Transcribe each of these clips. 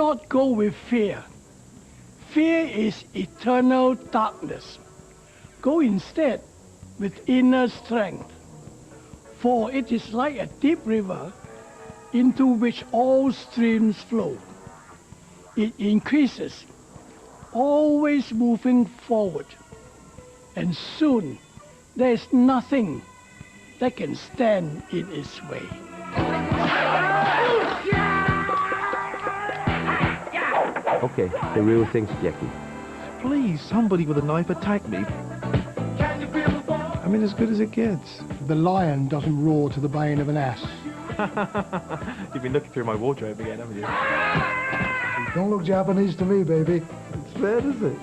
not go with fear. Fear is eternal darkness. Go instead with inner strength, for it is like a deep river into which all streams flow. It increases, always moving forward, and soon there is nothing that can stand in its way. Okay, the real thing's Jackie. Please, somebody with a knife attack me. I mean, as good as it gets. The lion doesn't roar to the baying of an ass. You've been looking through my wardrobe again, haven't you? Don't look Japanese to me, baby. It's fair, is it?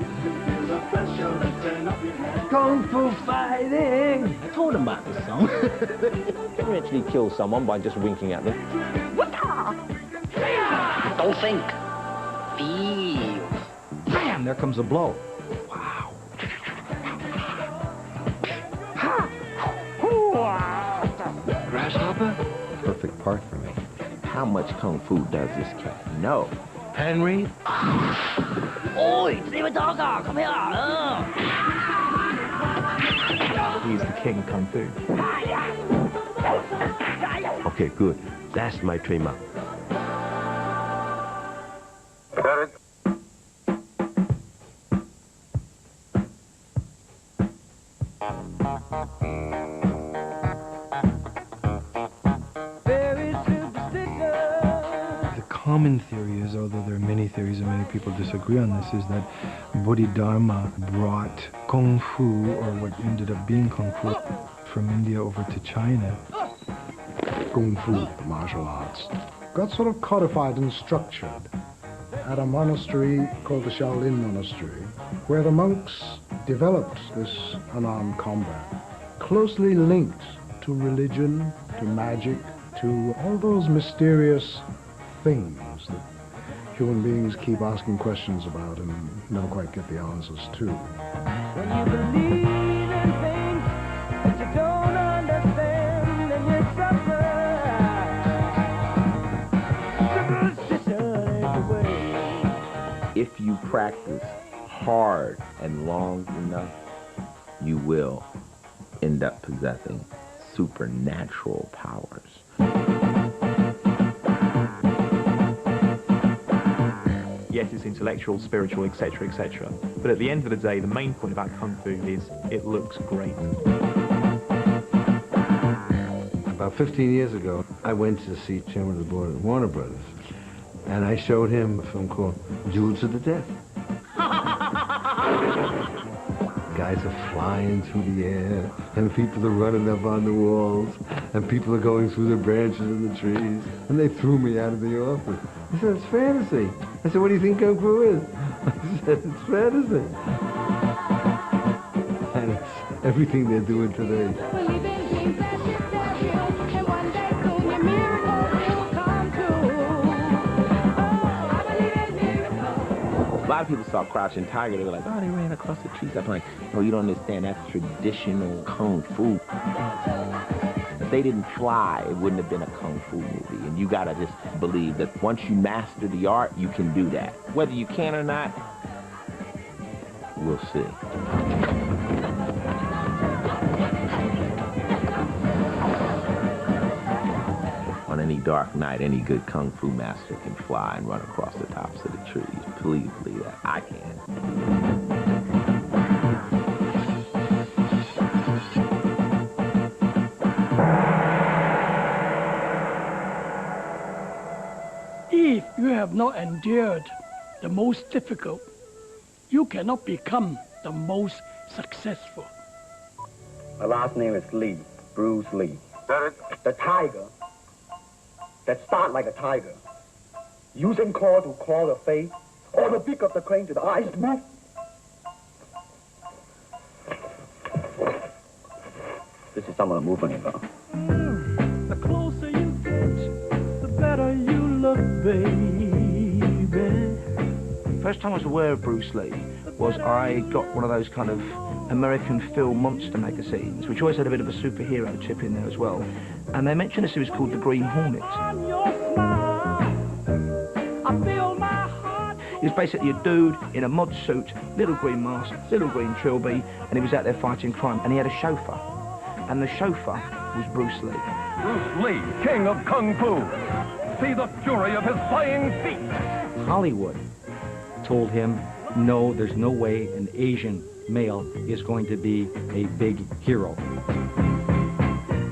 Kung Fu fighting! I told him about this song. You can actually kill someone by just winking at them. Don't think. Feel. Bam! There comes a blow. Wow. Grasshopper? Perfect part for me. How much Kung Fu does this cat know? Henry? Oi, Stephen Dogger, come here. He's the king of Kung Fu. Okay, good. That's my trademark. The common theory is, although there are many theories and many people disagree on this, is that Bodhidharma brought Kung Fu, or what ended up being Kung Fu, from India over to China. Kung Fu, the martial arts, got sort of codified and structured at a monastery called the Shaolin Monastery, where the monks developed this unarmed combat, closely linked to religion, to magic, to all those mysterious things that human beings keep asking questions about and never quite get the answers to. When you believe in things that you don't understand, and you suffer. Superstition is the way. If you practice hard and long enough, you will end up possessing supernatural powers. Yes, it's intellectual, spiritual, etc., etc. But at the end of the day, the main point about Kung Fu is it looks great. About 15 years ago, I went to see Chairman of the Board at Warner Brothers, and I showed him a film called Jewels of the Dead. Guys are flying through the air, and people are running up on the walls, and people are going through the branches of the trees, and they threw me out of the office. I said, it's fantasy. I said, what do you think Kung Fu is? I said, it's fantasy. And it's everything they're doing today. A lot of people saw Crouching Tiger, they were like, oh, they ran across the trees. I'm like, no, you don't understand, that's traditional Kung Fu. If they didn't fly, it wouldn't have been a Kung Fu movie. And you gotta just believe that once you master the art, you can do that. Whether you can or not, we'll see. On any dark night, any good Kung Fu master can fly and run across the tops of the trees. Please believe that. I can. If you have not endured the most difficult, you cannot become the most successful. My last name is Lee, Bruce Lee. The tiger that start like a tiger, using claw to claw the face, or the beak of the crane to the eyes move. This is some of the movement about. The closer you get, the better you look, baby. First time I was aware of Bruce Lee was I got one of those kind of American film monster magazines, which always had a bit of a superhero chip in there as well. And they mentioned a series called The Green Hornet. On your smile, I feel my He was basically a dude in a mod suit, little green mask, little green trilby, and he was out there fighting crime. And he had a chauffeur, and the chauffeur was Bruce Lee. Bruce Lee, king of Kung Fu. See the fury of his flying feet. Hollywood told him, no, there's no way an Asian male is going to be a big hero.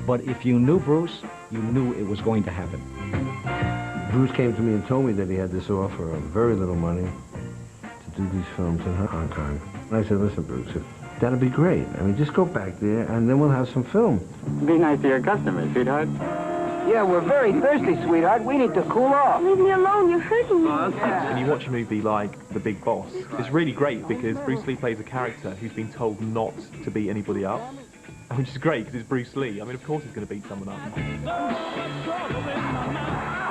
But if you knew Bruce, you knew it was going to happen. Bruce came to me and told me that he had this offer of very little money to do these films in Hong Kong. And I said, listen, Bruce, that'd be great. I mean, just go back there and then we'll have some film. Be nice to your customers, sweetheart. Yeah, we're very thirsty, sweetheart. We need to cool off. Leave me alone, you're hurting me. When you watch a movie like The Big Boss, it's really great because Bruce Lee plays a character who's been told not to beat anybody up, which is great because it's Bruce Lee. I mean, of course he's going to beat someone up.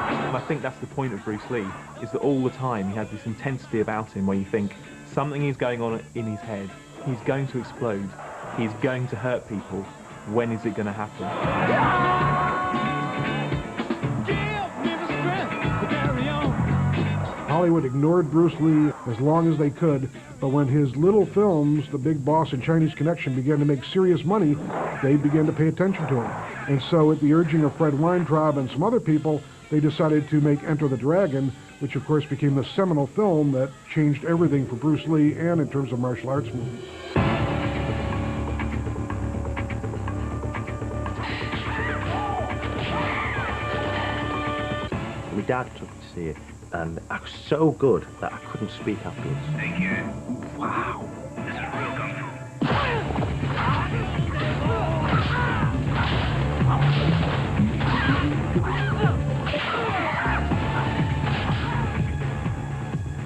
And I think that's the point of Bruce Lee, is that all the time he has this intensity about him where you think something is going on in his head, he's going to explode, he's going to hurt people, when is it going to happen? Hollywood ignored Bruce Lee as long as they could, but when his little films, The Big Boss and Chinese Connection, began to make serious money, they began to pay attention to him. And so at the urging of Fred Weintraub and some other people, they decided to make Enter the Dragon, which of course became the seminal film that changed everything for Bruce Lee and in terms of martial arts movies. My dad took me to see it, and I was so good that I couldn't speak afterwards. Thank you. Wow. This is real Kung Fu.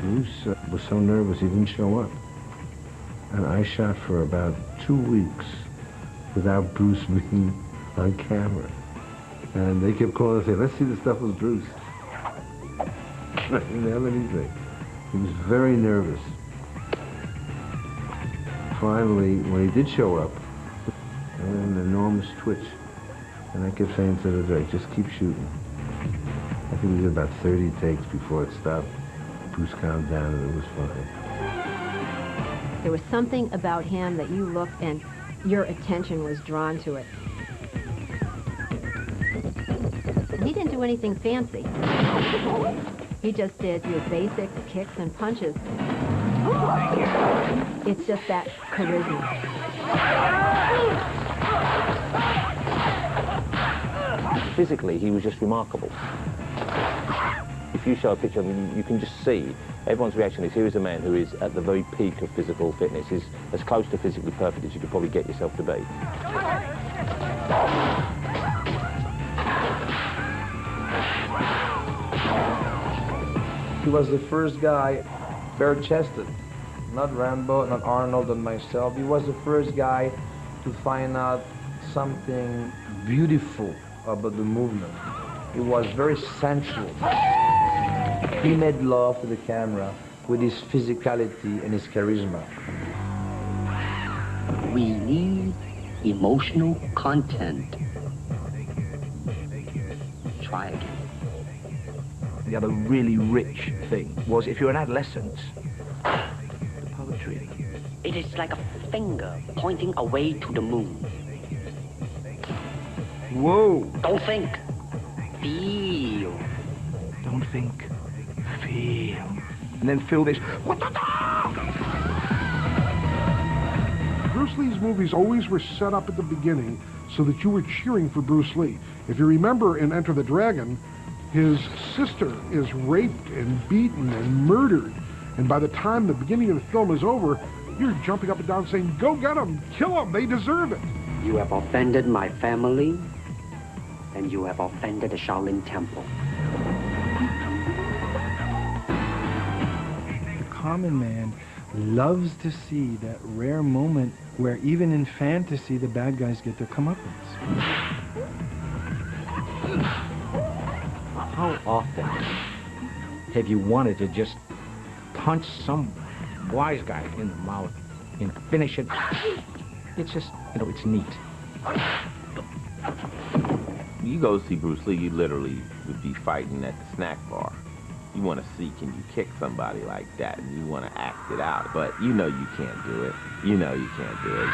Bruce was so nervous he didn't show up. And I shot for about 2 weeks without Bruce being on camera. And they kept calling and saying, let's see the stuff with Bruce. I didn't have anything. He was very nervous. Finally, when he did show up, I had an enormous twitch. And I kept saying to the director, just keep shooting. I think we did about 30 takes before it stopped. Bruce calmed down and it was fine. There was something about him that you looked and your attention was drawn to it. And he didn't do anything fancy. He just did your basic kicks and punches. It's just that charisma. Physically, he was just remarkable. If you show a picture of him, you can just see everyone's reaction is, here is a man who is at the very peak of physical fitness. He's as close to physically perfect as you could probably get yourself to be. He was the first guy bare-chested, not Rambo, not Arnold, and myself. He was the first guy to find out something beautiful about the movement. He was very sensual. He made love to the camera with his physicality and his charisma. We need emotional content. Try again. The other really rich thing was, if you're an adolescent, the poetry. It is like a finger pointing away to the moon. Whoa! Don't think. Feel. Don't think. Feel. And then feel this. Bruce Lee's movies always were set up at the beginning so that you were cheering for Bruce Lee. If you remember in Enter the Dragon, his sister is raped and beaten and murdered. And by the time the beginning of the film is over, you're jumping up and down saying, go get them, kill them, they deserve it. You have offended my family, and you have offended the Shaolin Temple. The common man loves to see that rare moment where even in fantasy the bad guys get their comeuppance. How often have you wanted to just punch some wise guy in the mouth and finish it? It's just, it's neat. You go see Bruce Lee, you literally would be fighting at the snack bar. You want to see, can you kick somebody like that? And you want to act it out. But you know you can't do it. You know you can't do it.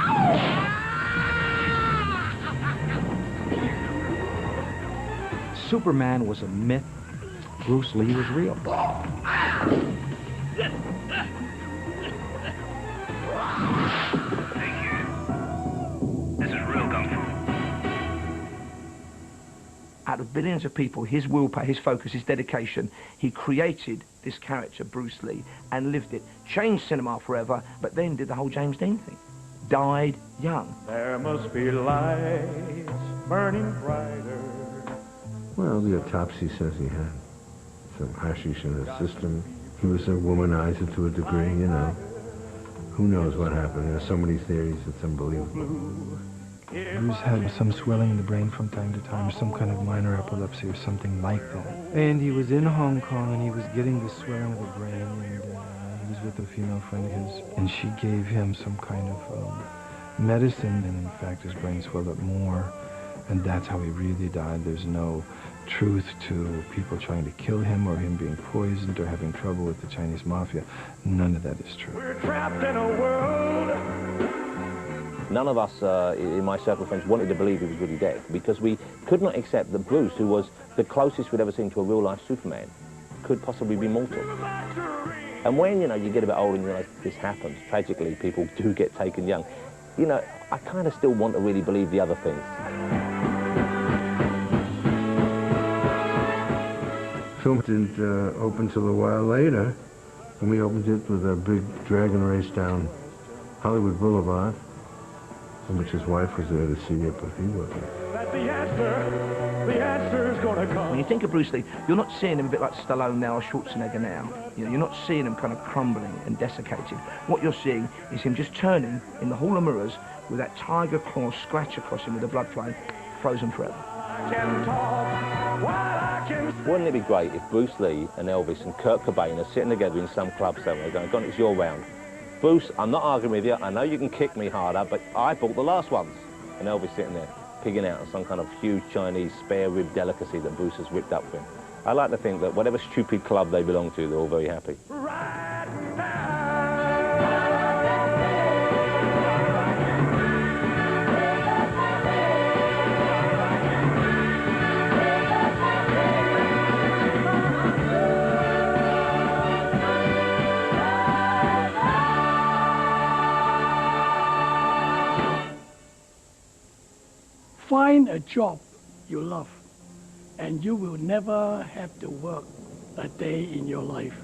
Superman was a myth. Bruce Lee was real. This is real kung fu. Out of billions of people, his willpower, his focus, his dedication, he created this character, Bruce Lee, and lived it. Changed cinema forever, but then did the whole James Dean thing. Died young. There must be lights burning brighter. Well, the autopsy says he had some hashish in his system. He was a womanizer to a degree, you know. Who knows what happened? There's so many theories, it's unbelievable. Bruce had some swelling in the brain from time to time, or some kind of minor epilepsy or something like that. And he was in Hong Kong, and he was getting the swelling of the brain, and he was with a female friend of his, and she gave him some kind of medicine, and in fact his brain swelled up more, and that's how he really died. There's no truth to people trying to kill him, or him being poisoned, or having trouble with the Chinese mafia. None of that is true. We're trapped in a world. None of us in my circle of friends wanted to believe he was really dead, because we could not accept that Bruce, who was the closest we'd ever seen to a real-life Superman, could possibly be mortal. And when, you know, you get a bit older and you realise this happens, tragically, people do get taken young, you know, I kind of still want to really believe the other things. Film didn't open till a while later, and we opened it with a big dragon race down Hollywood Boulevard, in which his wife was there to see it, but he wasn't. That the answer's gonna come. When you think of Bruce Lee, you're not seeing him a bit like Stallone now or Schwarzenegger now. You know, you're not seeing him kind of crumbling and desiccated. What you're seeing is him just turning in the Hall of Mirrors with that tiger claw scratch across him with the blood flowing, frozen forever. Wouldn't it be great if Bruce Lee and Elvis and Kurt Cobain are sitting together in some club somewhere going, "Go on, it's your round. Bruce, I'm not arguing with you. I know you can kick me harder, but I bought the last ones." And Elvis sitting there, pigging out on some kind of huge Chinese spare rib delicacy that Bruce has whipped up for him. I like to think that whatever stupid club they belong to, they're all very happy. Find a job you love, and you will never have to work a day in your life.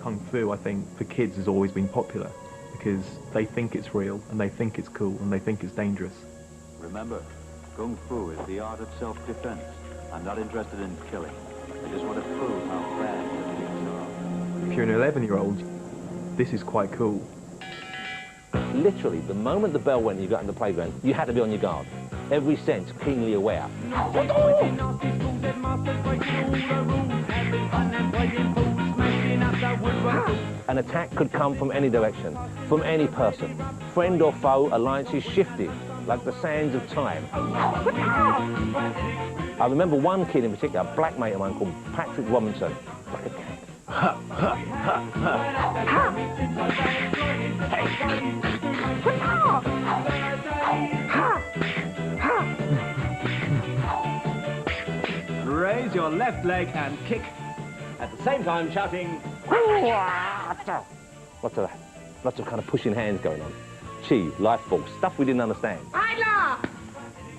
Kung Fu, I think, for kids has always been popular because they think it's real and they think it's cool and they think it's dangerous. Remember, Kung Fu is the art of self-defense. I'm not interested in killing. I just want to prove how bad the things are. If you're an 11-year-old, this is quite cool. Literally, the moment the bell went and you got in the playground, you had to be on your guard. Every sense keenly aware. An attack could come from any direction, from any person. Friend or foe, alliances shifted, like the sands of time. I remember one kid in particular, a black mate of mine called Patrick Robinson, like a cat. Raise your left leg and kick, at the same time shouting, Lots of kind of pushing hands going on. Chi, life force, stuff we didn't understand.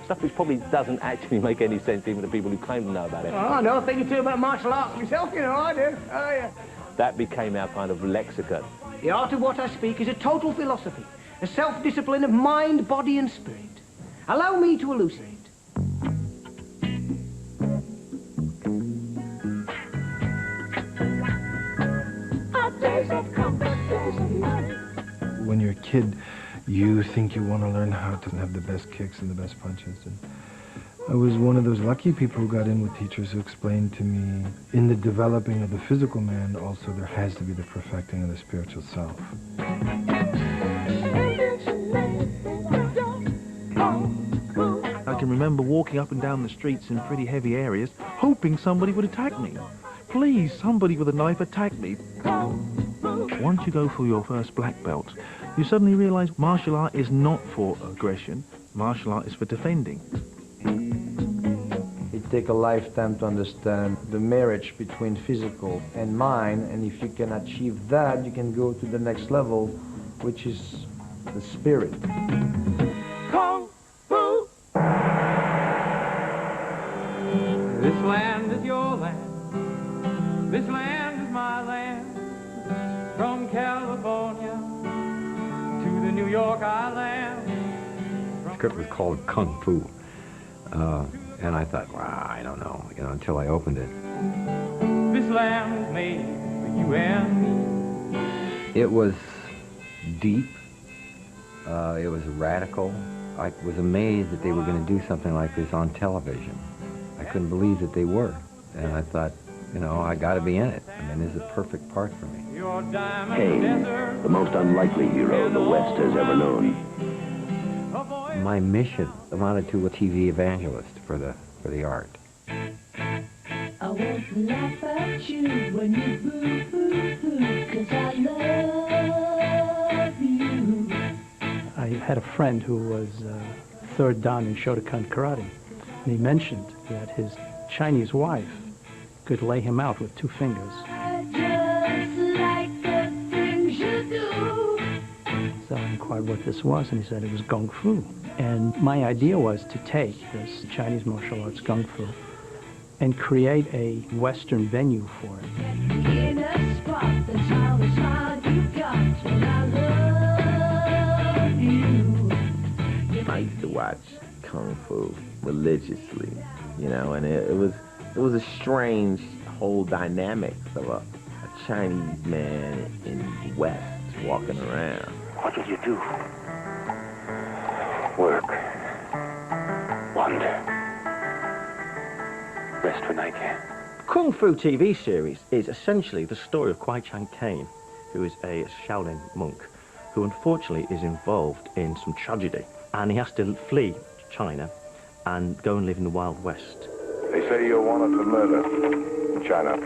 Stuff which probably doesn't actually make any sense even to people who claim to know about it. Oh, I know a thing or two about martial arts myself, you know, I do. Oh, yeah. That became our kind of lexicon. The art of what I speak is a total philosophy, a self-discipline of mind, body and spirit. Allow me to elucidate. When you're a kid, you think you want to learn how to have the best kicks and the best punches. And I was one of those lucky people who got in with teachers who explained to me, in the developing of the physical man, also there has to be the perfecting of the spiritual self. can remember walking up and down the streets in pretty heavy areas, hoping somebody would attack me. Please, somebody with a knife attack me. Once you go for your first black belt, you suddenly realize martial art is not for aggression. Martial art is for defending. It takes a lifetime to understand the marriage between physical and mind, and if you can achieve that, you can go to the next level, which is the spirit. Kung Fu! This land is your land. This land is my land. From California to the New York Island. The script was called Kung Fu. And I thought, wow, I don't know, until I opened it. This land was made for you and me. It was deep. It was radical. I was amazed that they were going to do something like this on television. I couldn't believe that they were. And I thought, I got to be in it. I mean, this is a perfect part for me. Kane, the most unlikely hero the West has ever known. My mission amounted to a TV evangelist for the art. I want to laugh at you when you boo-hoo-hoo, 'cause I love you. I had a friend who was third dan in Shotokan karate, and he mentioned that his Chinese wife could lay him out with 2 fingers. Just like the things you do. So I inquired what this was, and he said it was Kung Fu. And my idea was to take this Chinese martial arts Kung Fu and create a Western venue for it. In a spot that's how the smile you got when I love you. I used to watch Kung Fu religiously, and it was a strange whole dynamic of a Chinese man in the West walking around. What did you do? Work. Wonder. Rest when I can. Kung Fu TV series is essentially the story of Kwai Chang Caine, who is a Shaolin monk, who unfortunately is involved in some tragedy, and he has to flee China and go and live in the Wild West. They say you're wanted for murder in China.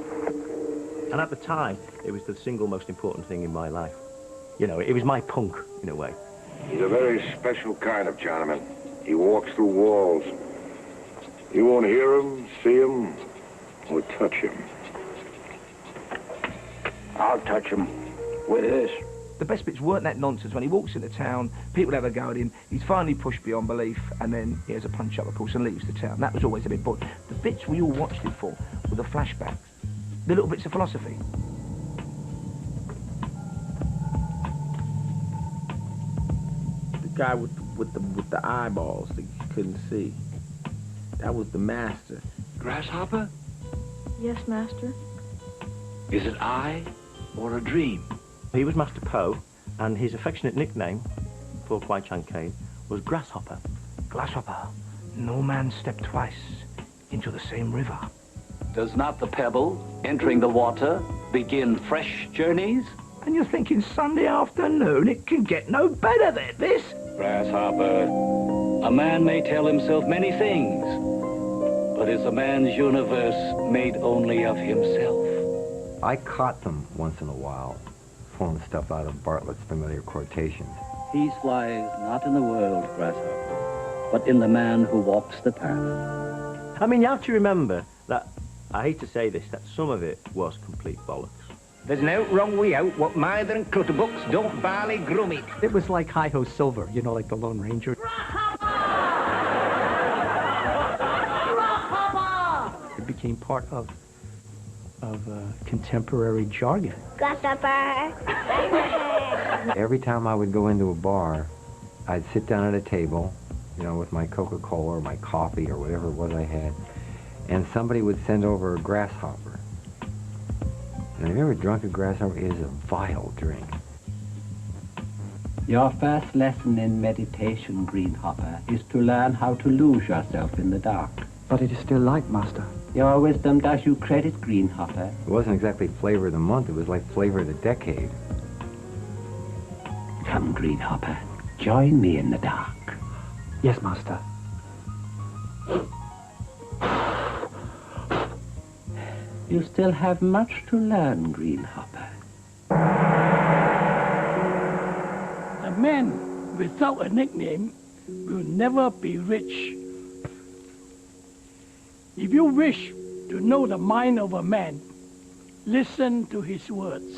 And at the time, it was the single most important thing in my life. It was my punk, in a way. He's a very special kind of Chinaman. He walks through walls. You won't hear him, see him, or touch him. I'll touch him with this. The best bits weren't that nonsense. When he walks into town, people have a go at him, he's finally pushed beyond belief, and then he has a punch up, of course, and leaves the town. That was always a bit boring. The bits we all watched it for were the flashbacks, the little bits of philosophy. The guy with the eyeballs that you couldn't see, that was the master. Grasshopper? Yes, Master. Is it I or a dream? He was Master Po, and his affectionate nickname for Kwai Chang Caine was Grasshopper. Grasshopper, no man stepped twice into the same river. Does not the pebble entering the water begin fresh journeys? And you're thinking Sunday afternoon, it can get no better than this. Grasshopper, a man may tell himself many things, but is a man's universe made only of himself? I caught them once in a while, pulling stuff out of Bartlett's familiar quotations. Peace lies not in the world, Grasshopper, but in the man who walks the path. I mean, you have to remember that, I hate to say this, that some of it was complete bollocks. There's an wrong way out what Mither and Clutterbucks don't barley grum it. It was like Hi-Ho Silver, like the Lone Ranger. It became part of contemporary jargon. Every time I would go into a bar, I'd sit down at a table, with my Coca-Cola or my coffee or whatever it was I had, and somebody would send over a grasshopper. And have you ever drunk a grasshopper? It is a vile drink. Your first lesson in meditation, Greenhopper, is to learn how to lose yourself in the dark. But it is still light, Master. Your wisdom does you credit, Greenhopper. It wasn't exactly flavor of the month, it was like flavor of the decade. Come, Greenhopper, join me in the dark. Yes, Master. You still have much to learn, Greenhopper. A man without a nickname will never be rich. If you wish to know the mind of a man, listen to his words.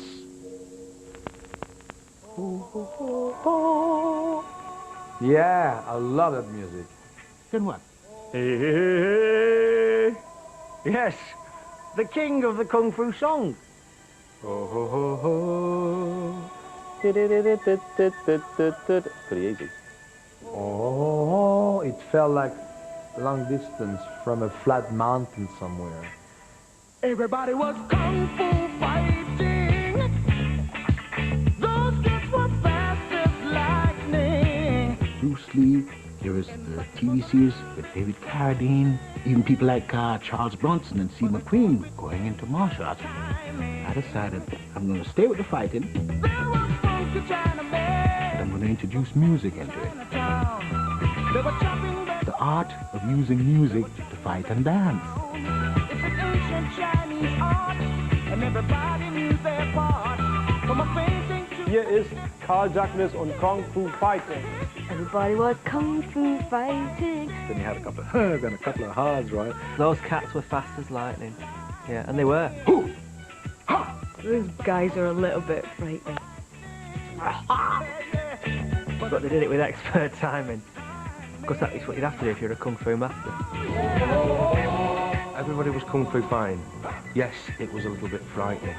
Yeah, I love that music. Then what? Yes, the king of the Kung Fu song. Pretty easy. Oh, it felt like long distance from a flat mountain somewhere. Everybody was kung fu fighting. Those kids were fast as lightning. Bruce Lee, there was the TV series with David Carradine, even people like Charles Bronson and Steve McQueen going into martial arts. I decided I'm going to stay with the fighting, but I'm going to introduce music into it. The art of using music to fight and dance. It's an ancient Chinese art, and everybody knew their part. From a painting to... Hier ist Karl Jackness und Kung Fu Fighting. Everybody was Kung Fu fighting. Then you had a couple of hugs and a couple of hards, right? Those cats were fast as lightning. Yeah, and they were. Those guys are a little bit frightening. But they did it with expert timing. Because that is what you'd have to do if you're a Kung Fu master. Everybody was Kung Fu fine. Yes, it was a little bit frightening.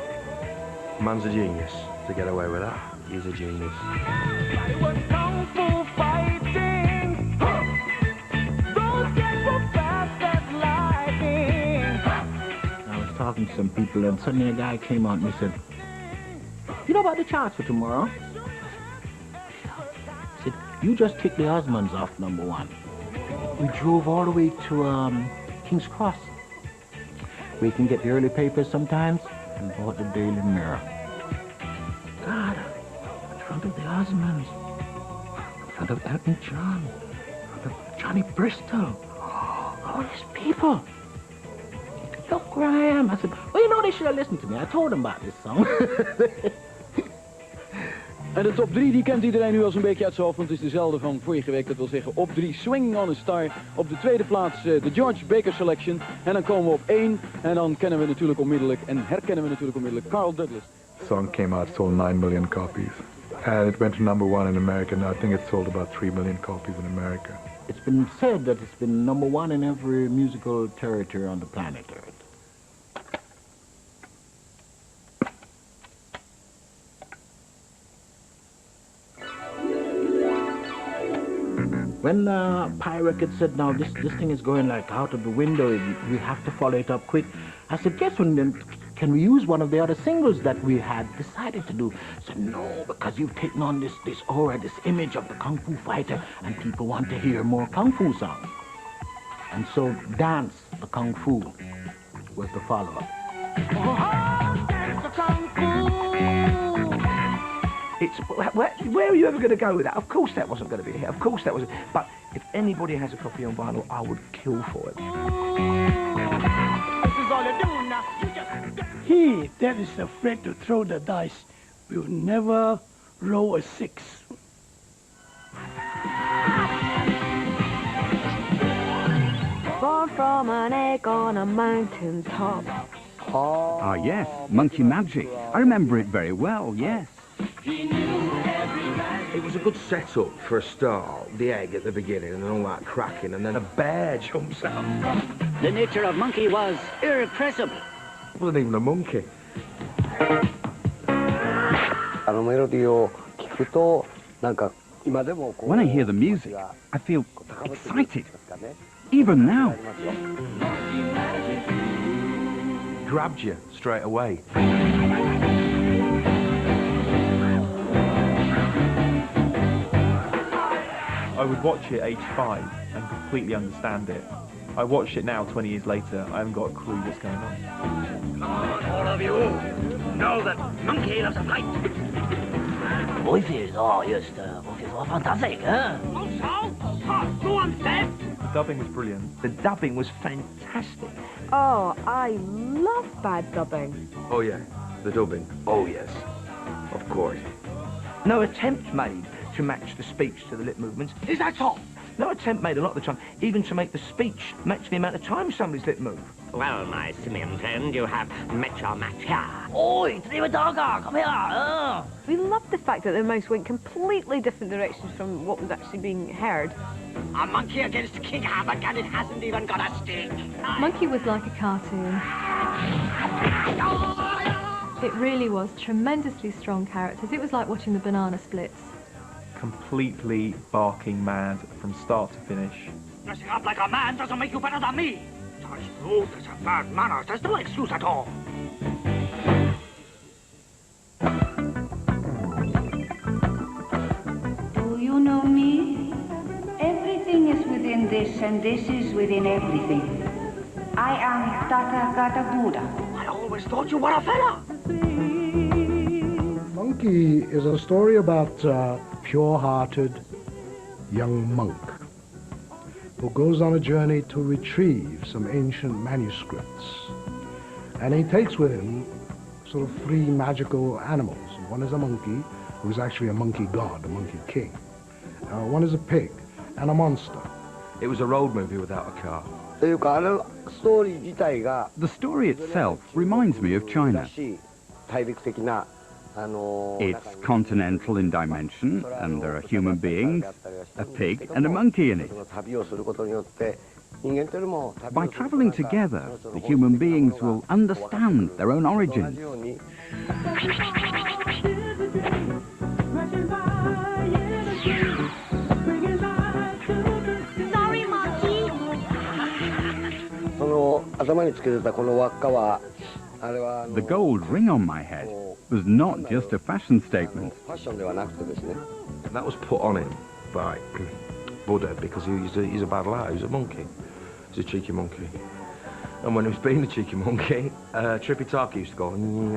Man's a genius to get away with that. He's a genius. Everybody was kung fu fighting. Those kids were fast as lightning. I was talking to some people and suddenly a guy came out and he said, "You know about the charts for tomorrow?" I said, "You just kicked the Osmonds off #1. We drove all the way to King's Cross. We can get the early papers sometimes and bought the Daily Mirror. God, in front of the Osmonds, in front of Elton John, in front of Johnny Bristol, all these people. Look where I am." I said, "Well, you know, they should have listened to me. I told them about this song." En de top 3 die kent iedereen nu al zo'n beetje uit zijn hoofd, want het is dezelfde van vorige week. Dat wil zeggen op 3 Swinging on a Star. Op de tweede plaats de George Baker Selection. En dan komen we op 1 en dan kennen we natuurlijk onmiddellijk en herkennen we natuurlijk onmiddellijk Carl Douglas. The song came out, sold 9 million copies. And it went to #1 in America. Now I think it sold about 3 million copies in America. It's been said that it's been #1 in every musical territory on the planet Earth. When Pi Records said, "Now this thing is going like out of the window, we have to follow it up quick," I said, "Guess when? Can we use one of the other singles that we had decided to do?" I said, "No, because you've taken on this aura, this image of the Kung Fu fighter, and people want to hear more Kung Fu songs." And so Dance the Kung Fu was the follow-up. Dance the Kung Fu. It's, where are you ever going to go with that? Of course that wasn't going to be here. Of course that wasn't. But if anybody has a copy on vinyl, I would kill for it. This is all you do now. You just... He that is afraid to throw the dice will never roll a 6. Born from an egg on a mountain top. Ah, yes, Monkey Magic. I remember it very well, yes. It was a good setup for a start. The egg at the beginning and all that cracking, and then a bear jumps out. The nature of Monkey was irrepressible. It wasn't even a monkey. When I hear the music, I feel excited. Even now. Grabbed you straight away. I would watch it age 5 and completely understand it. I watch it now 20 years later, I haven't got a clue what's going on. Come on, all of you. Know that Monkey loves a fight. Voices are just voices are fantastic, huh? Also, go on, Steph. dubbing was brilliant. The dubbing was fantastic. Oh, I love bad dubbing. Oh yeah, the dubbing. Oh yes, of course. No attempt made to match the speech to the lip movements. Is that so? No attempt made a lot of the time, even to make the speech match the amount of time somebody's lip move. Well, my simian friend, you have met your match here. Oi, Dogger, come here. We loved the fact that the mouse went completely different directions from what was actually being heard. A monkey against King Havoc, and it hasn't even got a stick. Monkey was like a cartoon. It really was tremendously strong characters. It was like watching the Banana Splits. Completely barking mad from start to finish. Dressing up like a man doesn't make you better than me. Such rudeness and bad manners, there's no excuse at all. Do you know me? Everything is within this, and this is within everything. I am Tathagata Buddha. I always thought you were a fella. Monkey is a story about a pure-hearted young monk who goes on a journey to retrieve some ancient manuscripts. And he takes with him sort of three magical animals. One is a monkey, who's actually a monkey god, a monkey king. One is a pig, and a monster. It was a road movie without a car. The story itself reminds me of China. It's continental in dimension, and there are human beings, a pig and a monkey in it. By traveling together, the human beings will understand their own origins. Sorry, monkey. The gold ring on my head was not just a fashion statement. That was put on him by Buddha because he's a bad lad, he's a monkey. He's a cheeky monkey. And when he was being a cheeky monkey, Tripitaka used to go... In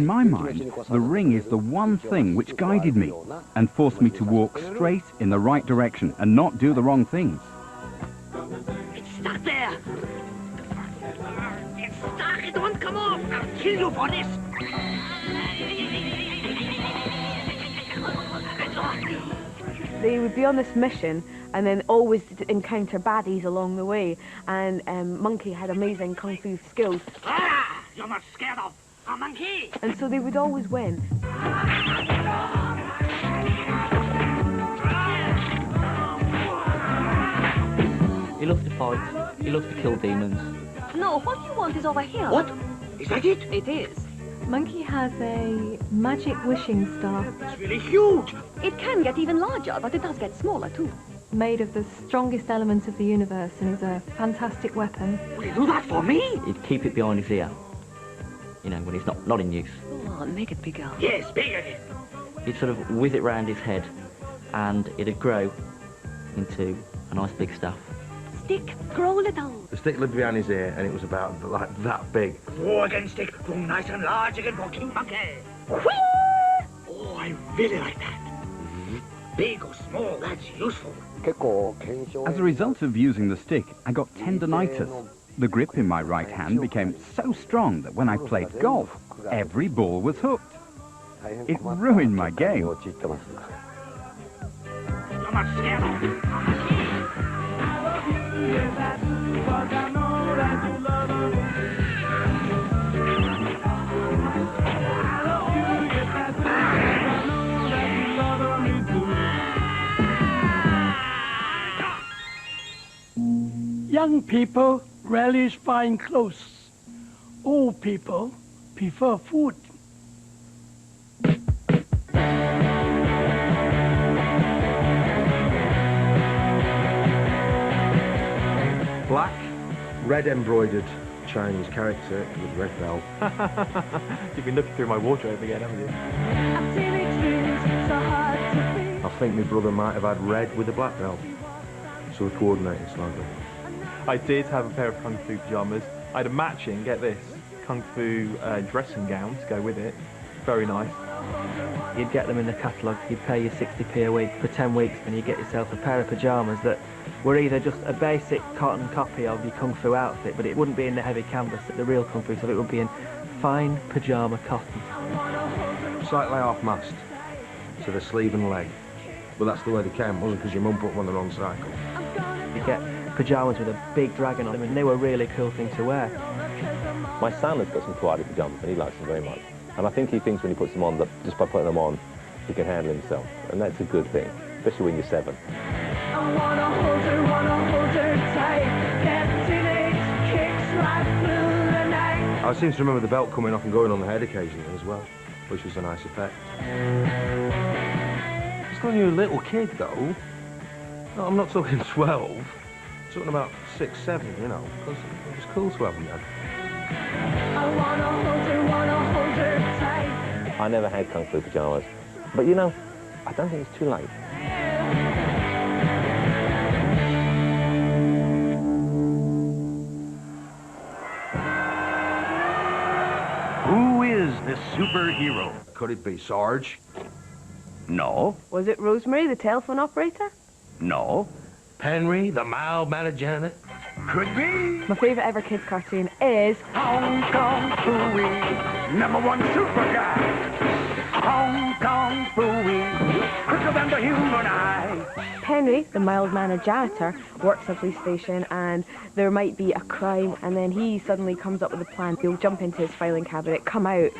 my mind, the ring is the one thing which guided me and forced me to walk straight in the right direction and not do the wrong things. It's stuck there. It's stuck. It won't come off. I'll kill you for this. They would be on this mission and then always encounter baddies along the way. And Monkey had amazing kung fu skills. Ah, you're not scared of a monkey. And so they would always win. He loves to fight. He loves to kill demons. No, what you want is over here. What? Is that it? It is. Monkey has a magic wishing star. It's really huge. It can get even larger, but it does get smaller too. Made of the strongest elements of the universe and is a fantastic weapon. Will you do that for me? He'd keep it behind his ear. You know, when it's not in use. Go on, make it bigger. Yes, bigger again. He'd sort of whiz it round his head and it'd grow into a nice big stuff. Stick, grow little. The stick lived behind his ear, and it was about like that big. Grow again, stick. Grow nice and large again for King Monkey. Oh, I really like that. Big or small, that's useful. As a result of using the stick, I got tendinitis. The grip in my right hand became so strong that when I played golf, every ball was hooked. It ruined my game. You're not scared of me. Young people relish fine clothes. Old people prefer food. Black, red embroidered Chinese character with red belt. You've been looking through my wardrobe again, haven't you? I think my brother might have had red with a black belt. So we coordinated slightly. I did have a pair of Kung Fu pyjamas. I had a matching, get this, Kung Fu dressing gown to go with it. Very nice. You'd get them in the catalogue, you'd pay you 60p a week for 10 weeks, and you get yourself a pair of pyjamas that were either just a basic cotton copy of your Kung Fu outfit, but it wouldn't be in the heavy canvas that the real Kung Fu stuff, it would be in fine pyjama cotton. Slightly off-mast to the sleeve and leg. But that's the way they came, wasn't it? Because your mum put one on the wrong cycle. You get pyjamas with a big dragon on them, and they were a really cool thing to wear. My son has got some karate pyjamas, and he likes them very much. And I think he thinks when he puts them on, that just by putting them on, he can handle himself. And that's a good thing, especially when you're 7. I seem to remember the belt coming off and going on the head occasionally as well, which was a nice effect. Still you're a little kid, though. No, I'm not talking 12. I'm talking about 6, 7, you know, because it was cool to have them then. I never had Kung Fu pyjamas. But, you know, I don't think it's too late. Who is this superhero? Could it be Sarge? No. Was it Rosemary, the telephone operator? No. Henry, the mild-mannered janitor? Could be. My favourite ever kids cartoon is Hong Kong Phooey, #1 super guy. Hong Kong Phooey, quicker than the human eye. Henry, the mild-mannered janitor, works at a police station and there might be a crime, and then he suddenly comes up with a plan. He'll jump into his filing cabinet, come out,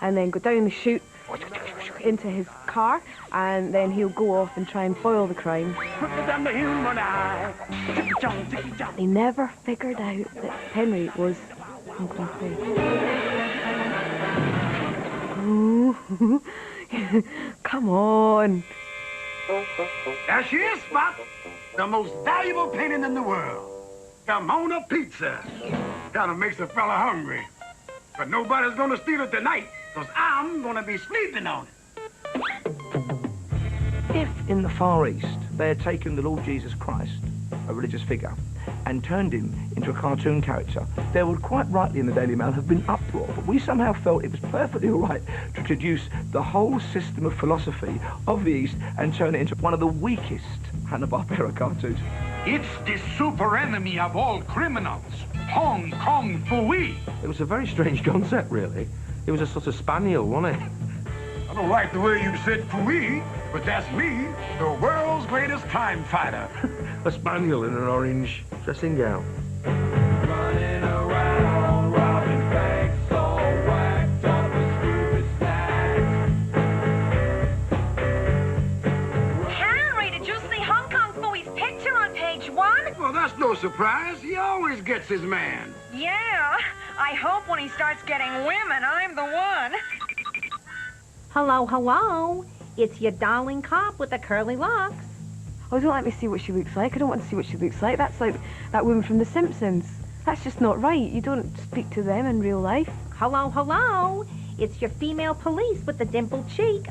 and then go down the chute into his car, and then he'll go off and try and foil the crime. Quicker than the human eye. They never figured out that Henry was Hong Kong Phooey. Come on. There she is, Spot. The most valuable painting in the world. The Mona Pizza. Kind of makes a fella hungry. But nobody's gonna steal it tonight, because I'm gonna be sleeping on it. If in the Far East they had taken the Lord Jesus Christ, a religious figure, and turned him into a cartoon character, there would quite rightly in the Daily Mail have been uproar. But we somehow felt it was perfectly all right to introduce the whole system of philosophy of the East and turn it into one of the weakest Hanna-Barbera cartoons. It's the super enemy of all criminals, Hong Kong Phooey. It was a very strange concept, really. It was a sort of spaniel, wasn't it? I don't like the way you said Phooey, but that's me, the world's greatest crime fighter. A spaniel in an orange dressing gown. Running around, robbing banks, all whacked up with stupid snacks. Henry, did you see Hong Kong Phooey's picture on page 1? Well, that's no surprise. He always gets his man. Yeah, I hope when he starts getting women, I'm the one. Hello, hello. It's your darling cop with the curly locks. Oh, don't let me see what she looks like. I don't want to see what she looks like. That's like that woman from The Simpsons. That's just not right. You don't speak to them in real life. Hello, hello. It's your female police with the dimpled cheek.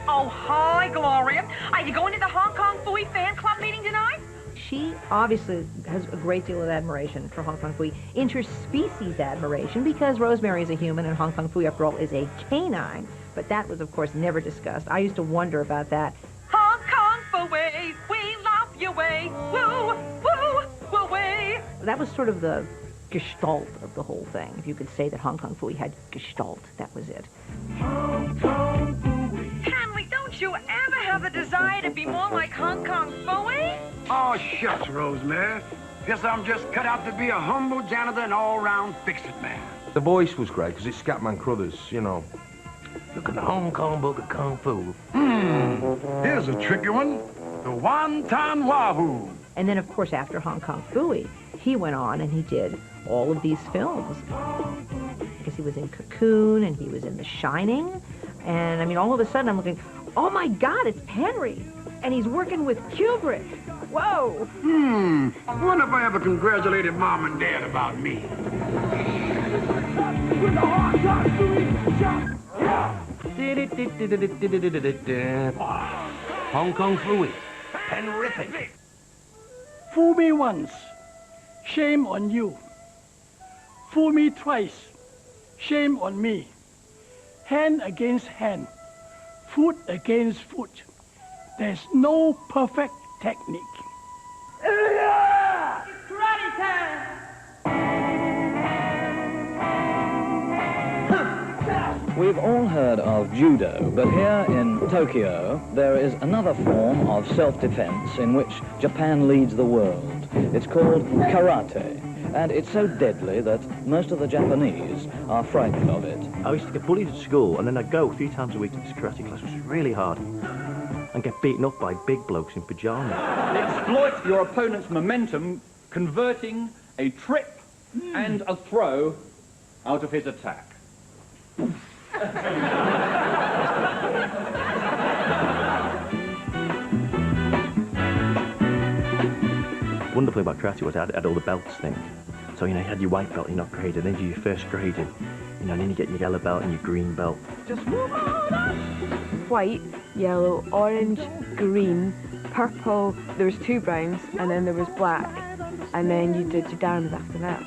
Oh, hi, Gloria. Are you going to the Hong Kong Phooey fan club meeting tonight? She obviously has a great deal of admiration for Hong Kong Phooey, interspecies admiration, because Rosemary is a human and Hong Kong Phooey, after all, is a canine. But that was, of course, never discussed. I used to wonder about that. Hong Kong Phooey, we love you way. Woo, woo, woo, way. That was sort of the gestalt of the whole thing. If you could say that Hong Kong Phooey had gestalt, that was it. Henry, don't you ever have the desire to be more like Hong Kong Phooey? Oh, shucks, Rosemary. Guess I'm just cut out to be a humble janitor and all-round fix-it man. The voice was great, because it's Scatman Crothers, you know. Look at the Hong Kong Book of Kung Fu. Here's a tricky one. The Wonton Wahoo. And then, of course, after Hong Kong Phooey, he went on and he did all of these films. Because he was in Cocoon and he was in The Shining. And, I mean, all of a sudden I'm looking, oh, my God, it's Henry. And he's working with Kubrick. Whoa. I wonder if I ever congratulated Mom and Dad about me. Hong Kong Phooey. Terrific. Fool me once, shame on you. Fool me twice, shame on me. hand against hand, foot against foot. There's no perfect technique. Karate time! We've all heard of judo, but here in Tokyo there is another form of self-defense in which Japan leads the world. It's called karate, and it's so deadly that most of the Japanese are frightened of it. I used to get bullied at school, and then I'd go 3 times a week to this karate class, which was really hard, and get beaten up by big blokes in pyjamas. Exploit your opponent's momentum, converting a trip and a throw out of his attack. Wonderful about karate was I had all the belts thing. So, you know, you had your white belt, you're not graded, then you do your first grading, you know, and then you get your yellow belt and your green belt. Just white, yellow, orange, green, purple. There was 2 browns, and then there was black, and then you did your downs after that.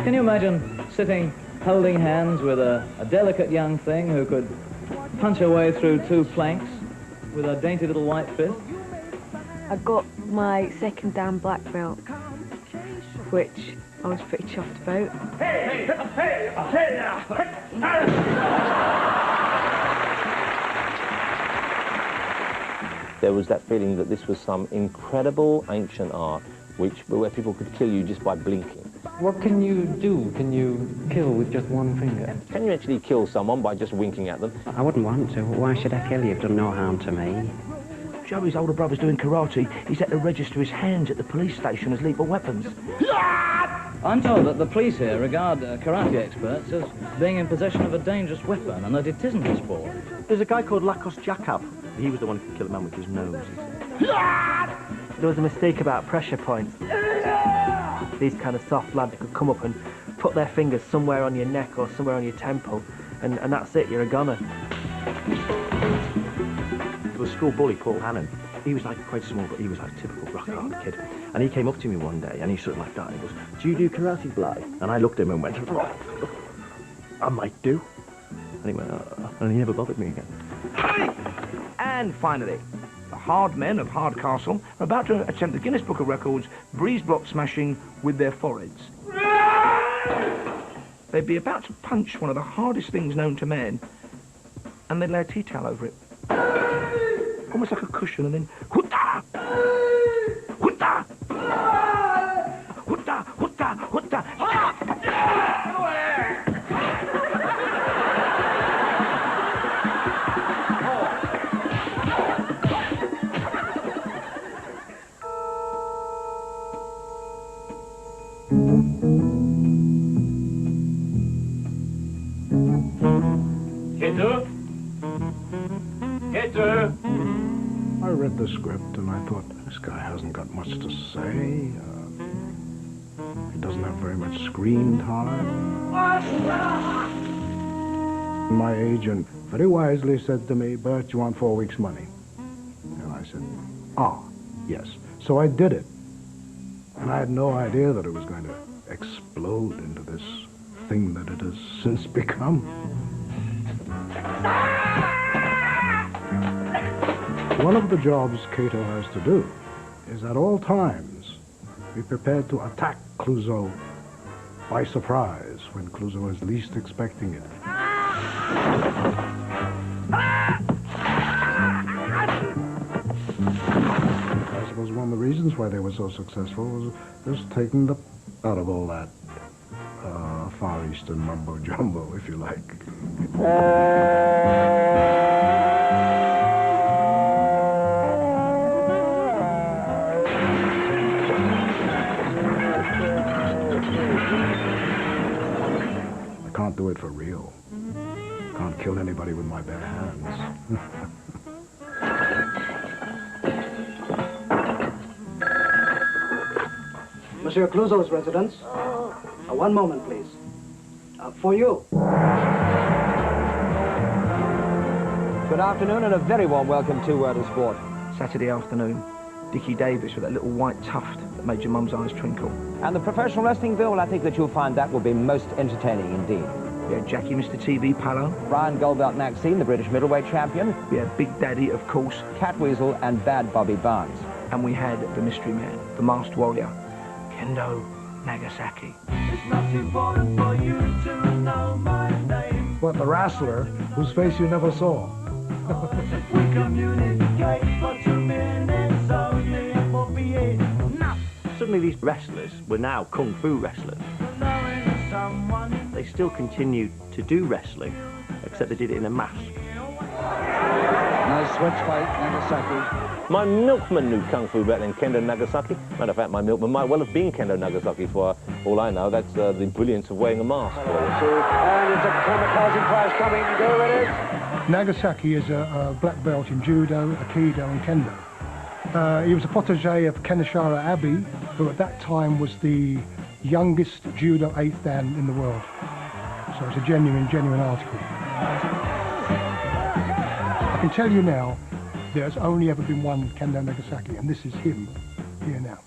Can you imagine sitting, holding hands with a delicate young thing who could punch her way through 2 planks with a dainty little white fist? I got my 2nd Dan black belt, which I was pretty chuffed about. There was that feeling that this was some incredible ancient art where people could kill you just by blinking. What can you do? Can you kill with just one finger? Can you actually kill someone by just winking at them? I wouldn't want to. Why should I kill you? You've done no harm to me. Joey's older brother's doing karate. He's had to register his hands at the police station as lethal weapons. I'm told that the police here regard karate experts as being in possession of a dangerous weapon and that it isn't a sport. There's a guy called Lakos Jakab. He was the one who killed a man with his nose, he said. There was a mistake about pressure points. These kind of soft lads could come up and put their fingers somewhere on your neck or somewhere on your temple, and that's it, you're a goner. There was a school bully, Paul Hannon. He was like quite small, but he was like a typical rock hard kid. And he came up to me one day and he sort of like that and he goes, "Do you do karate, Bly?" And I looked at him and went, "I might do." And he went, and he never bothered me again. And finally, the hard men of Hardcastle are about to attempt the Guinness Book of Records breeze block smashing with their foreheads. They'd be about to punch one of the hardest things known to men, and they'd lay a tea towel over it. Almost like a cushion, and then hutta! Hutta! Hutta! Hutta! Hutta! I read the script and I thought, this guy hasn't got much to say. He doesn't have very much screen time. My agent very wisely said to me, "Bert, you want 4 weeks' money?" And I said, yes. So I did it. And I had no idea that it was going to explode into this thing that it has since become. One of the jobs Kato has to do is at all times be prepared to attack Clouseau by surprise when Clouseau is least expecting it. I suppose one of the reasons why they were so successful was just taking the out of all that Far Eastern mumbo-jumbo, if you like. I can't do it for real. Can't kill anybody with my bare hands. Monsieur Clouseau's residence. One moment, please. For you. Good afternoon and a very warm welcome to World of Sport. Saturday afternoon, Dickie Davis with that little white tuft that made your mum's eyes twinkle. And the professional wrestling bill, I think that you'll find that will be most entertaining indeed. We had Jackie Mr. TV Palo. Brian Goldbelt Maxine, the British middleweight champion. We had Big Daddy, of course. Catweasel and Bad Bobby Barnes. And we had the mystery man, the masked warrior, Kendo Nagasaki. It's not important for you to know my name. But the wrestler, whose face you never saw. If we communicate for 2 minutes only, it won't be enough. Suddenly these wrestlers were now kung fu wrestlers. They still continued to do wrestling, except they did it in a mask. Nice switch fight, Nagasaki. My milkman knew Kung Fu better than Kendo Nagasaki. Matter of fact, my milkman might well have been Kendo Nagasaki for all I know. That's the brilliance of wearing a mask. And it's a kamikaze crash coming. There it is. Nagasaki is a black belt in Judo, Aikido and Kendo. He was a protege of Keneshiro Abe, who at that time was the youngest Judo 8th Dan in the world. So it's a genuine article. I can tell you now, there's only ever been one Kendo Nagasaki, and this is him here now.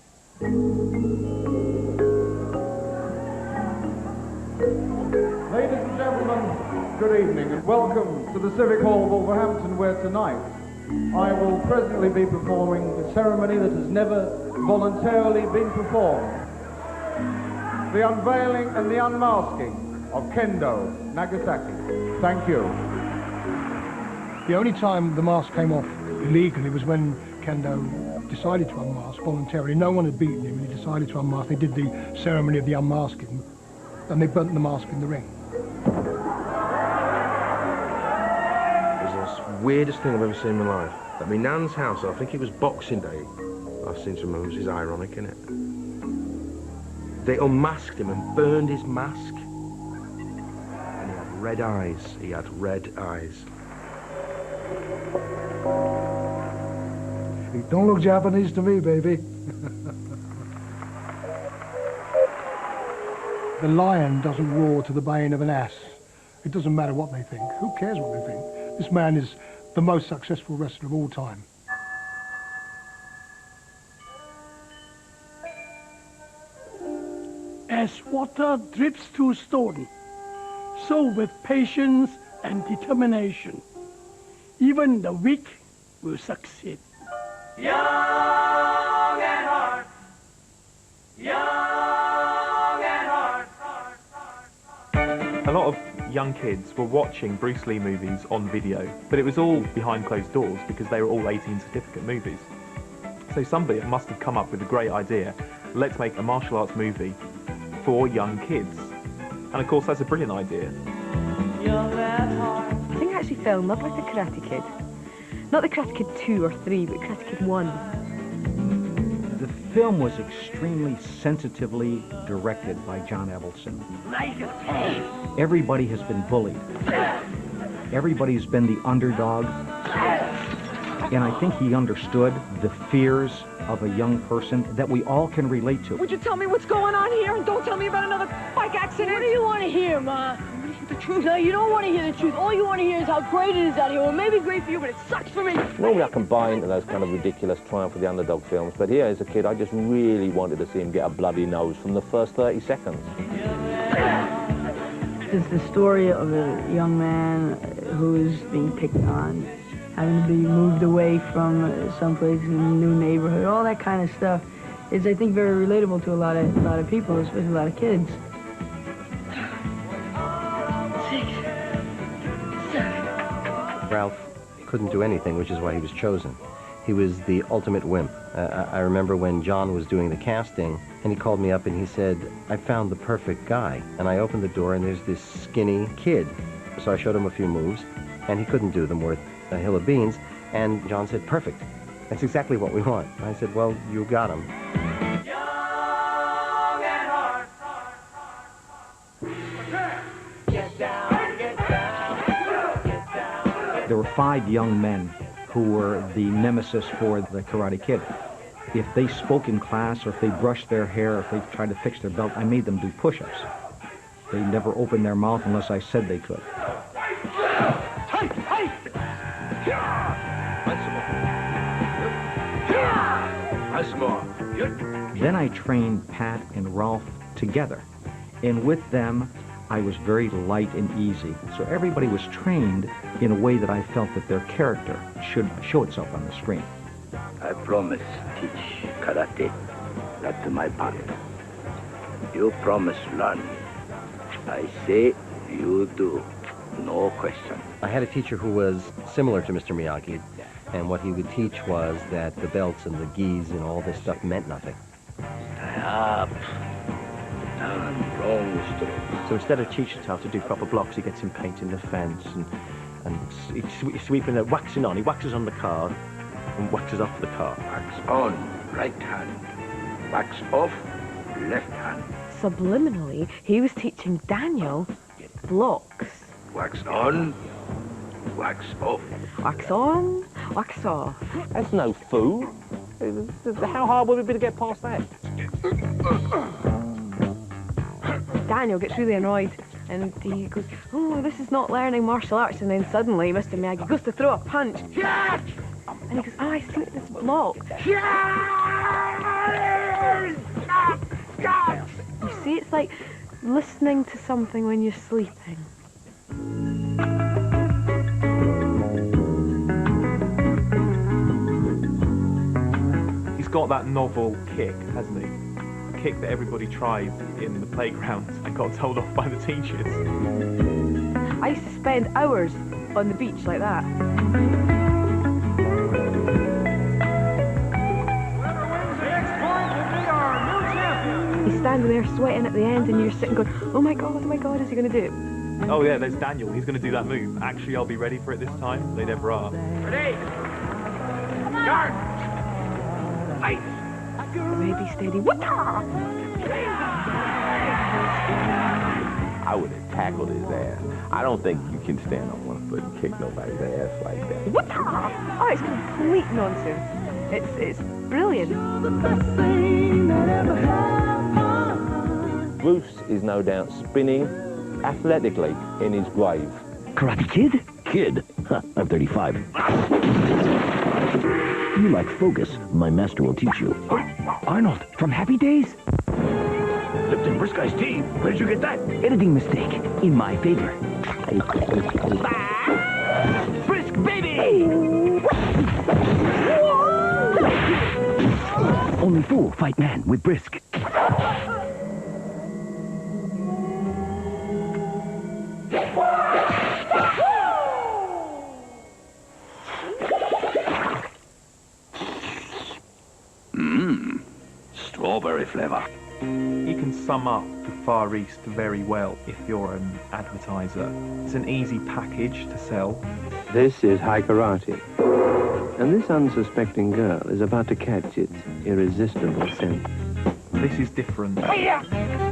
Ladies and gentlemen, good evening and welcome to the Civic Hall of Wolverhampton, where tonight I will presently be performing a ceremony that has never voluntarily been performed. The unveiling and the unmasking of Kendo Nagasaki. Thank you. The only time the mask came off illegally was when Kendo decided to unmask voluntarily. No one had beaten him and he decided to unmask. They did the ceremony of the unmasking and they burnt the mask in the ring. It was the weirdest thing I've ever seen in my life. At my nan's house, I think it was Boxing Day. I've seen some movies, it's ironic, isn't it? They unmasked him and burned his mask. And he had red eyes. He had red eyes. It don't look Japanese to me, baby. The lion doesn't roar to the baying of an ass. It doesn't matter what they think. Who cares what they think? This man is the most successful wrestler of all time. As water drips through stone, so with patience and determination, even the weak will succeed. Young at heart, young at heart. A lot of young kids were watching Bruce Lee movies on video, but it was all behind closed doors because they were all 18 certificate movies. So somebody must have come up with a great idea. Let's make a martial arts movie for young kids. And of course, that's a brilliant idea. I think I actually fell in love with the Karate Kid. Not the Karate Kid 2 or 3, but Karate Kid 1. The film was extremely sensitively directed by John Avildsen. Everybody has been bullied. Everybody's been the underdog. And I think he understood the fears of a young person that we all can relate to. Would you tell me what's going on here and don't tell me about another bike accident? What do you want to hear, Ma? The truth. No, you don't want to hear the truth. All you want to hear is how great it is out here. Well, it may be great for you, but it sucks for me. Normally I can buy into those kind of ridiculous Triumph of the Underdog films, but here as a kid I just really wanted to see him get a bloody nose from the first 30 seconds. It's the story of a young man who is being picked on, having to be moved away from someplace in a new neighborhood, all that kind of stuff is, I think, very relatable to a lot of people, especially a lot of kids. 6, 7. Ralph couldn't do anything, which is why he was chosen. He was the ultimate wimp. I remember when John was doing the casting, and he called me up and he said, I found the perfect guy. And I opened the door and there's this skinny kid. So I showed him a few moves, and he couldn't do them worth a hill of beans. And John said, perfect. That's exactly what we want. And I said, well, you got him. There were 5 young men who were the nemesis for the Karate Kid. If they spoke in class, or if they brushed their hair, or if they tried to fix their belt, I made them do push-ups. They never opened their mouth unless I said they could. Then I trained Pat and Ralph together. And with them, I was very light and easy. So everybody was trained in a way that I felt that their character should show itself on the screen. I promise teach karate. That's my part. You promise learn. I say you do. No question. I had a teacher who was similar to Mr. Miyagi, and what he would teach was that the belts and the gis and all this stuff meant nothing. Up. Down, wrong stroke. So instead of teaching us how to do proper blocks, he gets him painting the fence and he's sweeping it, waxing on. He waxes on the car and waxes off the car. Wax on, right hand. Wax off, left hand. Subliminally, he was teaching Daniel blocks. Wax on, wax off. Wax on, wax off. That's no food. How hard would it be to get past that? Daniel gets really annoyed and he goes, oh, this is not learning martial arts. And then suddenly Mr. Miyagi goes to throw a punch. And he goes, oh, I see this block. You see, it's like listening to something when you're sleeping. He's got that novel kick, hasn't he? The kick that everybody tried in the playground and got told off by the teachers. I used to spend hours on the beach like that. He's standing there sweating at the end and you're sitting going, oh my God, is he going to do it? Oh yeah, there's Daniel. He's going to do that move. Actually, I'll be ready for it this time. They never are. Ready? Guard! Fight! Ready, steady, I would have tackled his ass. I don't think you can stand on one foot and kick nobody's ass like that. Oh, it's complete nonsense. It's brilliant. Bruce is no doubt spinning athletically in his grave. Karate Kid? Kid? I'm 35. You lack focus. My master will teach you. Arnold, from Happy Days? Lipton Briscoe's tea. Where did you get that? Editing mistake. In my favor. Brisk baby! Only fool fight man with Brisk. Strawberry flavor. You can sum up the Far East very well if you're an advertiser. It's an easy package to sell. This is high karate. And this unsuspecting girl is about to catch its irresistible scent. This is different.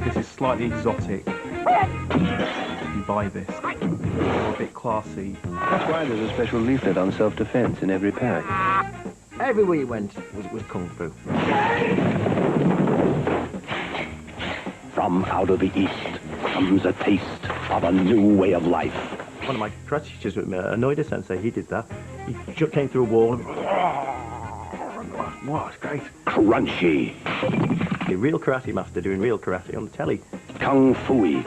This is slightly exotic. If you buy this, a bit classy. That's why there's a special leaflet on self-defense in every pack. Everywhere you went was kung fu. From out of the East comes a taste of a new way of life. One of my karate teachers, Noida Sensei, he did that. He just came through a wall and... Wow, it's great. Crunchy. The real karate master doing real karate on the telly. Kung Fu-y.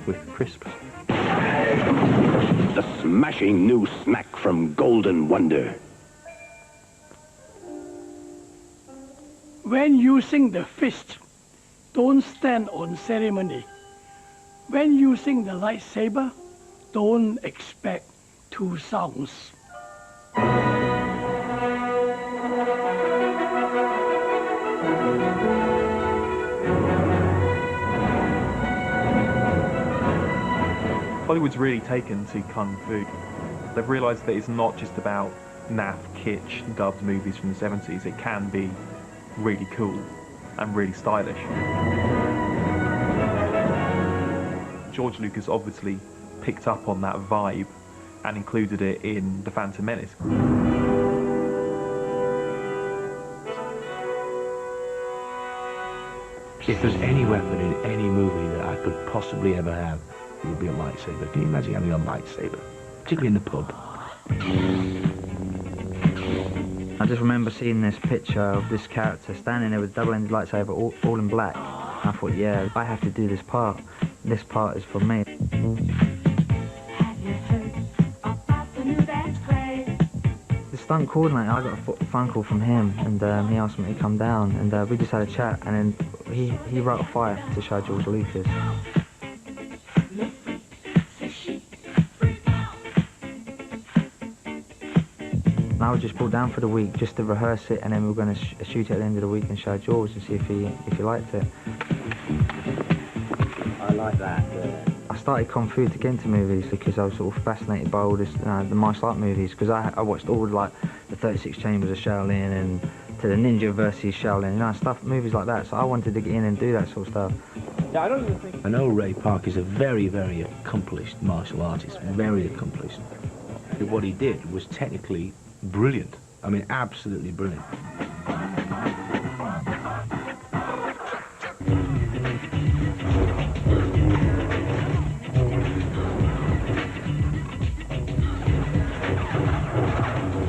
With crisp. The smashing new snack from Golden Wonder. When using the fist, don't stand on ceremony. When using the lightsaber, don't expect two sounds. Hollywood's really taken to Kung Fu. They've realised that it's not just about naff, kitsch, dubbed movies from the 70s. It can be really cool and really stylish. George Lucas obviously picked up on that vibe and included it in The Phantom Menace. If there's any weapon in any movie that I could possibly ever have, it would be a lightsaber. Can you imagine having a lightsaber? Particularly in the pub. I just remember seeing this picture of this character standing there with double-ended lightsaber all in black. I thought, yeah, I have to do this part. this part is for me. The stunt coordinator, I got a phone call from him, and he asked me to come down, and we just had a chat, and then he wrote a fight to show George Lucas. And I was just brought down for the week just to rehearse it, and then we were going to shoot it at the end of the week and show George and see if he liked it. I like that. I started Kung Fu to get into movies because I was sort of fascinated by all this, the martial art movies, because I watched all like the 36 Chambers of Shaolin and to the Ninja versus Shaolin, stuff, movies like that. So I wanted to get in and do that sort of stuff. Yeah, I know Ray Park is a very, very accomplished martial artist, very accomplished. What he did was technically brilliant. I mean, absolutely brilliant.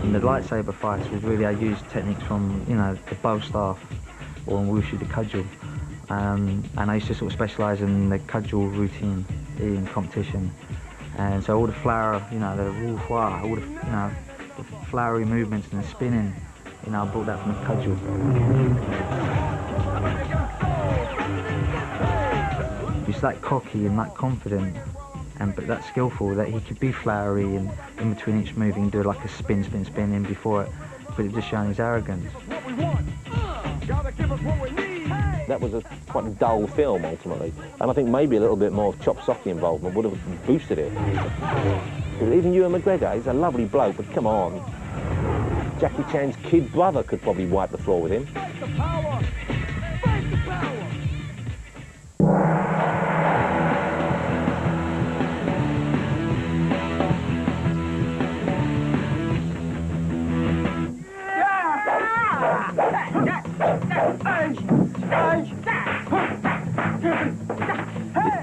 And the lightsaber fights was really, I used techniques from, the bow staff or in Wushu, the cudgel. And I used to sort of specialise in the cudgel routine in competition. And so all the flower, the wu-hua, all the, the flowery movements and the spinning, I brought that from the cudgel. He's that cocky and that confident, but that skillful that he could be flowery and in between each move he can do like a spin, spin, spin in before it, but it just showing his arrogance. That was a quite dull film ultimately, and I think maybe a little bit more chop socky involvement would have boosted it. Even Ewan McGregor, he's a lovely bloke, but come on. Jackie Chan's kid brother could probably wipe the floor with him.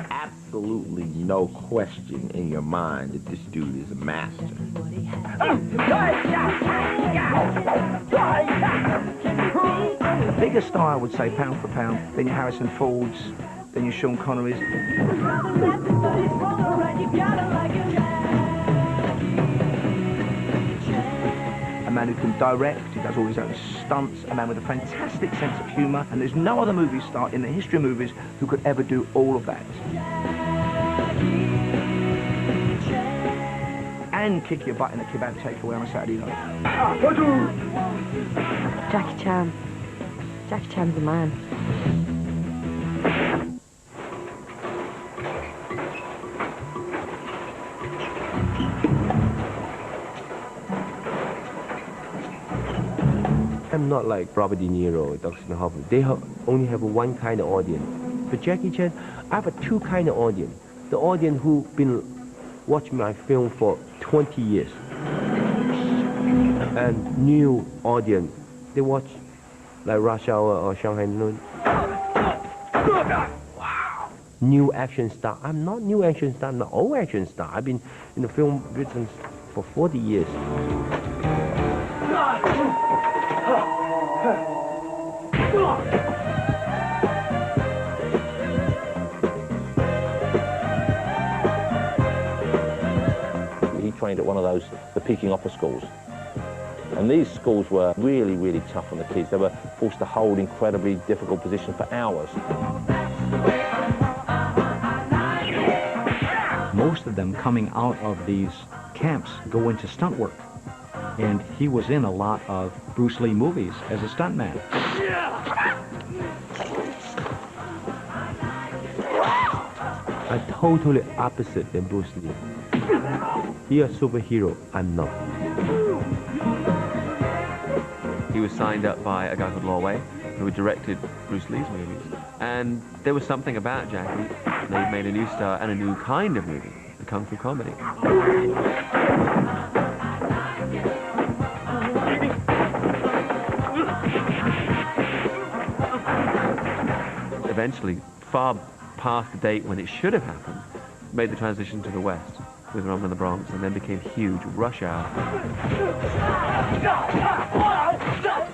Absolutely no question in your mind that this dude is a master. The biggest star, I would say, pound for pound, then your Harrison Fords, then your Sean Connerys. A man who can direct, he does all his own stunts, a man with a fantastic sense of humour, and there's no other movie star in the history of movies who could ever do all of that. And kick your butt in a kebab takeaway on a Saturday night. Jackie Chan. Jackie Chan's the man. I'm not like Robert De Niro or Dustin Hoffman. They only have one kind of audience. For Jackie Chan, I have a two kind of audience. The audience who've been watching my film for 20 years. And new audience, they watch like Rush Hour or Shanghai Noon. Wow. New action star. I'm not new action star, I'm not old action star. I've been in the film business for 40 years. He trained at one of those, the Peking Opera schools. And these schools were really, really tough on the kids. They were forced to hold incredibly difficult positions for hours. Most of them coming out of these camps go into stunt work. And he was in a lot of Bruce Lee movies as a stuntman. I'm totally opposite than Bruce Lee. He's a superhero, I'm not. He was signed up by a guy called Law Wei, who had directed Bruce Lee's movies. And there was something about Jackie. They made a new star and a new kind of movie, the Kung Fu comedy. Eventually, far past the date when it should have happened, made the transition to the West with Rumble in the Bronx, and then became huge. Rush Hour.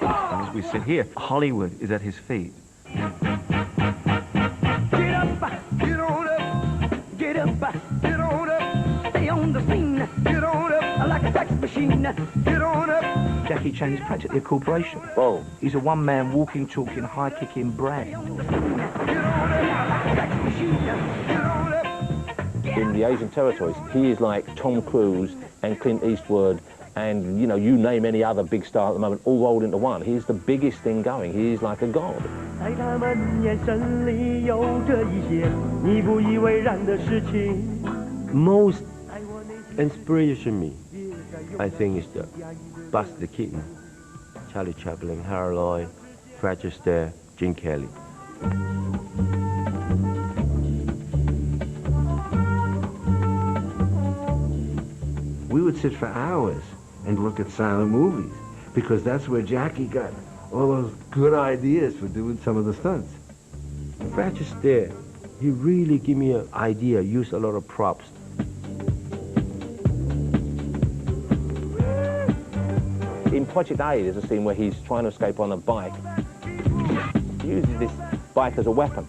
And as we sit here, Hollywood is at his feet. Get up, get on up. machine. Get on up. Jackie Chan is practically a corporation. Whoa. He's a one-man walking, talking, high-kicking brand. In the Asian territories, he is like Tom Cruise and Clint Eastwood and, you know, you name any other big star at the moment, all rolled into one. He's the biggest thing going. He is like a god. Most inspiration me, I think, is the Buster Keaton, Charlie Chaplin, Harold Lloyd, Fred Astaire, Gene Kelly. We would sit for hours and look at silent movies because that's where Jackie got all those good ideas for doing some of the stunts. Fred Astaire, he really gave me an idea, used a lot of props. In Project A, there's a scene where he's trying to escape on a bike. He uses this bike as a weapon.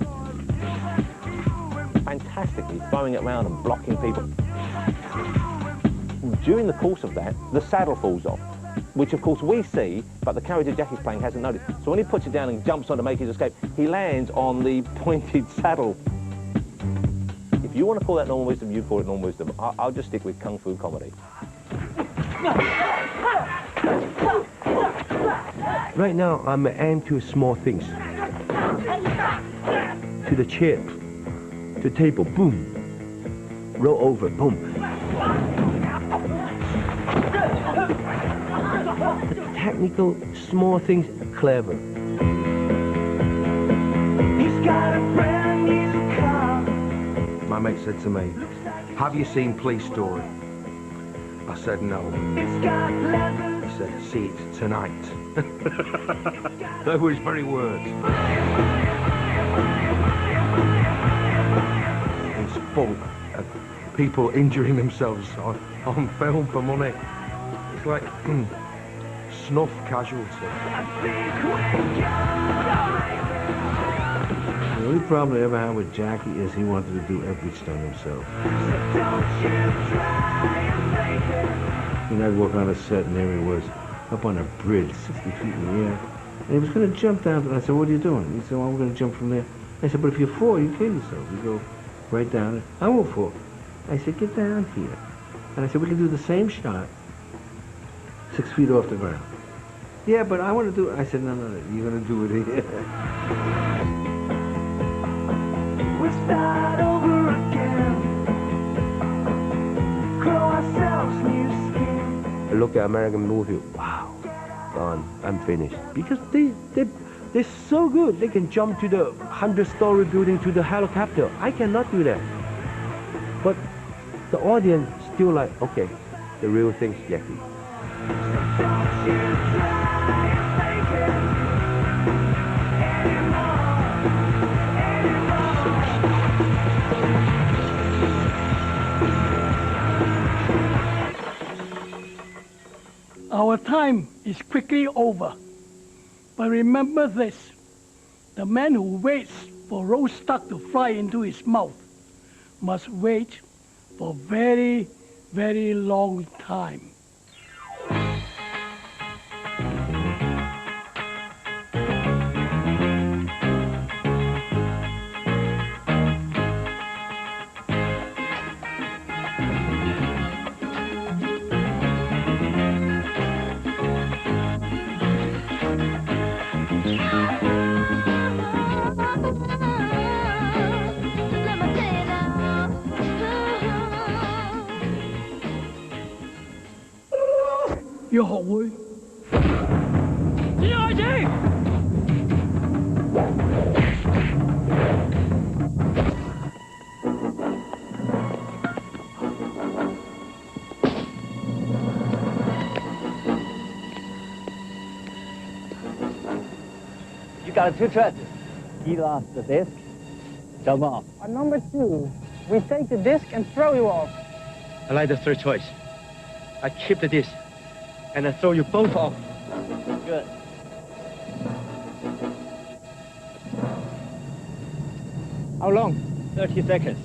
Fantastically, throwing it around and blocking people. During the course of that, the saddle falls off, which of course we see, but the character Jackie's playing hasn't noticed. So when he puts it down and jumps on to make his escape, he lands on the pointed saddle. If you want to call that normal wisdom, you call it normal wisdom. I'll just stick with kung fu comedy. Right now, I'm aimed to small things. To the chair, to the table, boom. Roll over, boom. The technical, small things, clever. He's got a brand new car. My mate said to me, have you seen Police Story? I said no. It's got leather. He said, see it tonight. Those were his very words. It's full of people injuring themselves on film for money. It's like snuff casualty. The only problem I ever had with Jackie is he wanted to do every stunt himself. When I'd walk on a set and there he was, up on a bridge, 60 feet in the air, and he was going to jump down. And I said, what are you doing? He said, well, I'm going to jump from there. I said, but if you fall, you kill yourself. You go right down. I won't fall. I said, get down here. And I said, we can do the same shot, 6 feet off the ground. Yeah, but I want to do it. I said, no, you're going to do it here. We start over again. Grow ourselves new skin. I look at American movie, wow, gone, I'm finished. Because they're so good. They can jump to the 100-story building to the helicopter. I cannot do that. But the audience still like, okay, the real thing's Jackie. Our time is quickly over. But remember this, the man who waits for roast duck to fly into his mouth must wait for a very, very long time. Your học會。Chị ơi chị! You got two choices. He lost the disc, jump off. On number 2, we take the disc and throw you off. I like the third choice. I keep the disc, and I throw you both off. Good. How long? 30 seconds.